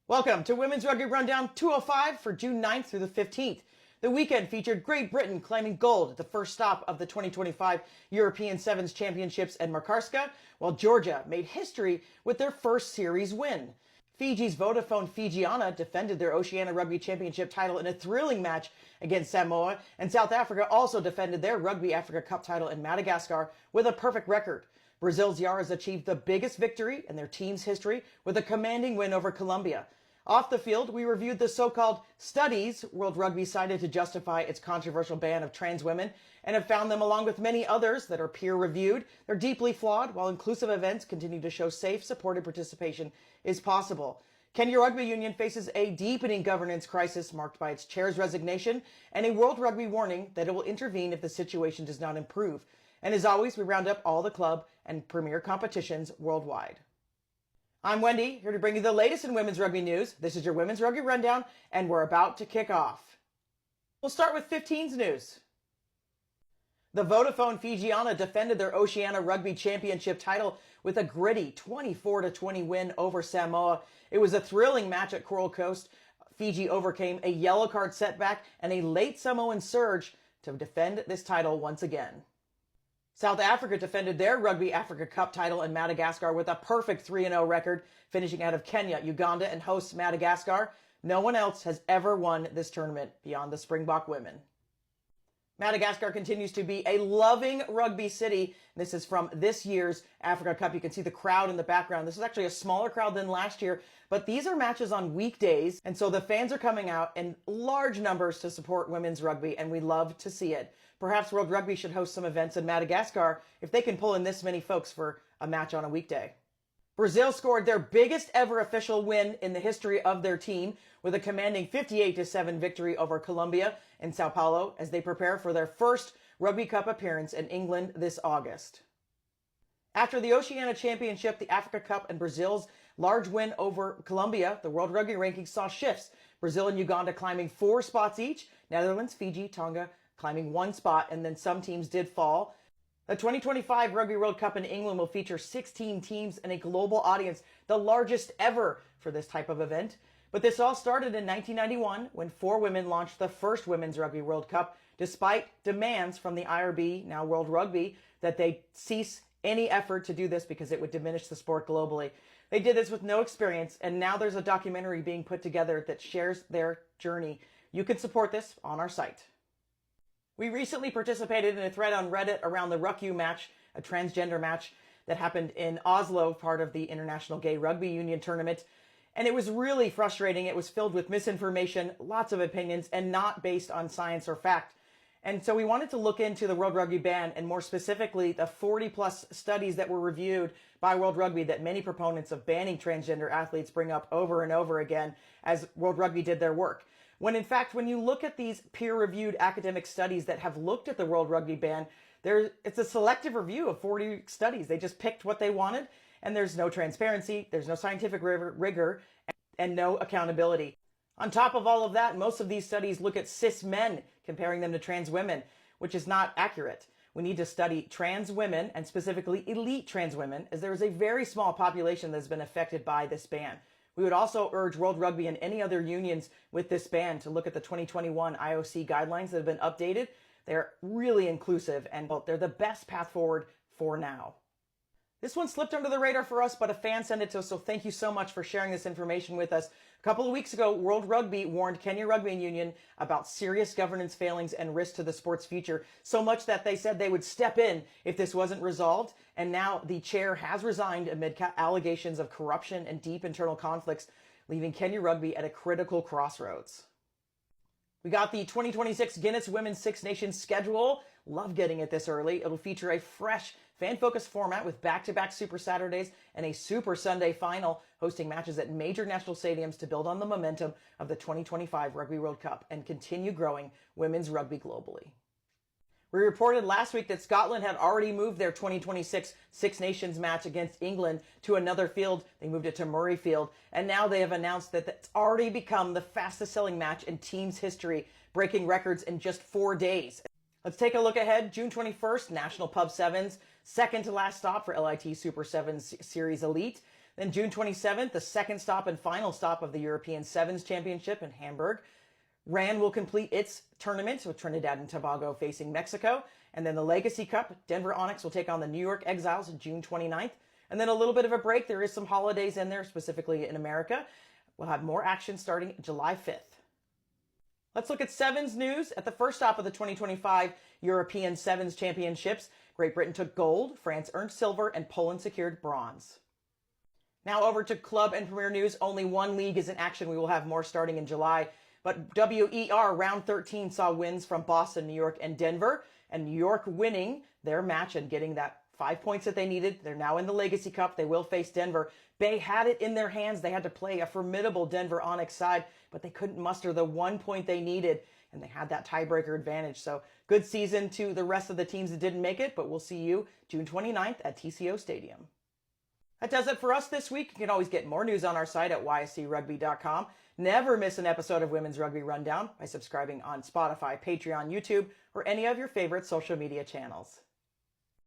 Welcome to Women's Rugby Rundown 205 for June 9th through the 15th. The weekend featured Great Britain claiming gold at the first stop of the 2025 European Sevens Championships at Makarska, while Georgia made history with their first series win. Fiji's Vodafone Fijiana defended their Oceania Rugby Championship title in a thrilling match against Samoa, and South Africa also defended their Rugby Africa Cup title in Madagascar with a perfect record. Brazil's Yaras achieved the biggest victory in their team's history with a commanding win over Colombia. Off the field, we reviewed the so-called studies World Rugby cited to justify its controversial ban of trans women and have found them, along with many others that are peer-reviewed. They're deeply flawed, while inclusive events continue to show safe, supported participation is possible. Kenya Rugby Union faces a deepening governance crisis marked by its chair's resignation and a World Rugby warning that it will intervene if the situation does not improve. And as always, we round up all the club and premier competitions worldwide. I'm Wendy, here to bring you the latest in women's rugby news. This is your Women's Rugby Rundown, and we're about to kick off. We'll start with 15's news. The Vodafone Fijiana defended their Oceania Rugby Championship title with a gritty 24-20 win over Samoa. It was a thrilling match at Coral Coast. Fiji overcame a yellow card setback and a late Samoan surge to defend this title once again. South Africa defended their Rugby Africa Cup title in Madagascar with a perfect 3-0 record, finishing out of Kenya, Uganda, and hosts Madagascar. No one else has ever won this tournament beyond the Springbok women. Madagascar continues to be a loving rugby city. This is from this year's Africa Cup. You can see the crowd in the background. This is actually a smaller crowd than last year, but these are matches on weekdays, and so the fans are coming out in large numbers to support women's rugby, and we love to see it. Perhaps World Rugby should host some events in Madagascar if they can pull in this many folks for a match on a weekday. Brazil scored their biggest ever official win in the history of their team with a commanding 58-7 victory over Colombia in Sao Paulo as they prepare for their first Rugby Cup appearance in England this August. After the Oceania Championship, the Africa Cup, and Brazil's large win over Colombia, the World Rugby rankings saw shifts. Brazil and Uganda climbing 4 spots each, Netherlands, Fiji, Tonga climbing 1 spot, and then some teams did fall. The 2025 Rugby World Cup in England will feature 16 teams and a global audience, the largest ever for this type of event. But this all started in 1991 when 4 women launched the first Women's Rugby World Cup, despite demands from the IRB, now World Rugby, that they cease any effort to do this because it would diminish the sport globally. They did this with no experience, and now there's a documentary being put together that shares their journey. You can support this on our site. We recently participated in a thread on Reddit around the Ruck match, a transgender match that happened in Oslo, part of the International Gay Rugby Union tournament. And it was really frustrating. It was filled with misinformation, lots of opinions, and not based on science or fact. And so we wanted to look into the World Rugby ban, and more specifically, the 40-plus studies that were reviewed by World Rugby that many proponents of banning transgender athletes bring up over and over again as World Rugby did their work. When in fact, when you look at these peer-reviewed academic studies that have looked at the World Rugby ban, it's a selective review of 40 studies. They just picked what they wanted, and there's no transparency, there's no scientific rigor, and no accountability. On top of all of that, most of these studies look at cis men, comparing them to trans women, which is not accurate. We need to study trans women, and specifically elite trans women, as there is a very small population that has been affected by this ban. We would also urge World Rugby and any other unions with this ban to look at the 2021 IOC guidelines that have been updated. They're really inclusive, and they're the best path forward for now. This one slipped under the radar for us, but a fan sent it to us, so thank you so much for sharing this information with us. A couple of weeks ago, World Rugby warned Kenya Rugby Union about serious governance failings and risk to the sport's future, so much that they said they would step in if this wasn't resolved. And now the chair has resigned amid allegations of corruption and deep internal conflicts, leaving Kenya Rugby at a critical crossroads. We got the 2026 Guinness Women's Six Nations schedule. Love getting it this early. It'll feature a fresh, fan-focused format with back-to-back Super Saturdays and a Super Sunday final, hosting matches at major national stadiums to build on the momentum of the 2025 Rugby World Cup and continue growing women's rugby globally. We reported last week that Scotland had already moved their 2026 Six Nations match against England to another field. They moved it to Murrayfield, and now they have announced that it's already become the fastest-selling match in team's history, breaking records in just 4 days. Let's take a look ahead. June 21st, National Pub Sevens, second to last stop for LIT Super Sevens Series Elite. Then June 27th, the second stop and final stop of the European Sevens Championship in Hamburg. RAN will complete its tournament with Trinidad and Tobago facing Mexico. And then the Legacy Cup, Denver Onyx will take on the New York Exiles June 29th. And then a little bit of a break. There is some holidays in there, specifically in America. We'll have more action starting July 5th. Let's look at Sevens news. At the first stop of the 2025 European Sevens Championships, Great Britain took gold, France earned silver, and Poland secured bronze. Now over to club and Premier news. Only one league is in action. We will have more starting in July. But WER round 13 saw wins from Boston, New York, and Denver. And New York winning their match and getting that 5 points that they needed. They're now in the Legacy Cup. They will face Denver. Bay had it in their hands. They had to play a formidable Denver Onyx side, but they couldn't muster the 1 point they needed, and they had that tiebreaker advantage. So good season to the rest of the teams that didn't make it, but we'll see you June 29th at TCO Stadium. That does it for us this week. You can always get more news on our site at yscrugby.com. Never miss an episode of Women's Rugby Rundown by subscribing on Spotify, Patreon, YouTube, or any of your favorite social media channels.